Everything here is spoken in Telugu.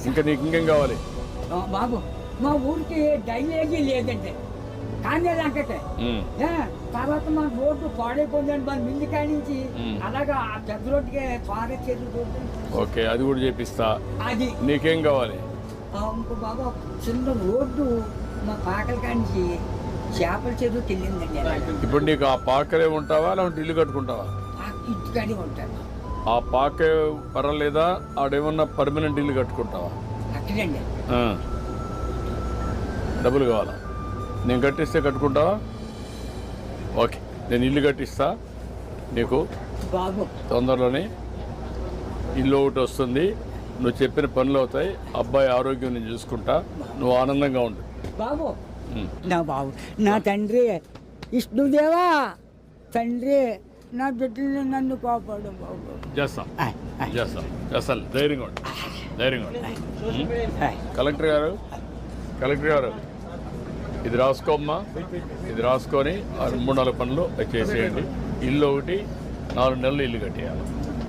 ఇంకా నీకు ఇంకేం కావాలి? బాబు మా ఊరికి డ్రైనేజీ లేదండి, కానీ అంకటే తర్వాత మా రోడ్డు పాడైపోయిందండి, మన మిల్లి కాడి నుంచి అలాగా ఆ పెద్ద రోడ్డుకి త్వరగా చేతులు. ఓకే, అది కూడా చేపిస్తా. అది నీకేం కావాలి? ఇంకో బాబా చిన్న రోడ్డు మా పాకల కాడి నుంచి చేపల చెరువుకి వెళ్ళిందండి. ఇప్పుడు నీకు ఆ పాకలే ఉంటావా లేకుంటే ఇల్లు కట్టుకుంటావా? ఇంటికాడే ఉంటాను. ఆ పాకే పర్వాలేదా? ఆడేమన్నా పర్మనెంట్ ఇల్లు కట్టుకుంటావా? అక్కడండి. డబ్బులు కావాలా? నేను కట్టిస్తే కట్టుకుంటావా? ఓకే, నేను ఇల్లు కట్టిస్తా నీకు. బాబు తొందరలోనే ఇల్లు ఒకటి వస్తుంది, నువ్వు చెప్పిన పనులు అవుతాయి, అబ్బాయి ఆరోగ్యం నేను చూసుకుంటా, నువ్వు ఆనందంగా ఉండు బాబు. నా బాబు, నా తండ్రి విష్ణుదేవా, తండ్రి నా బిడ్డలు నన్ను కాపాడు బాబు. చేస్తాం చేస్తాం చేస్తాను, ధైర్యంగా ఉండు, ధైర్యంగా ఉండు. కలెక్టర్ గారు ఇది రాసుకోమ్మా, ఇది రాసుకొని 3-4 పనులు చేసేయండి. ఇల్లు ఒకటి 4 నెలలు ఇల్లు కట్టేయాలి.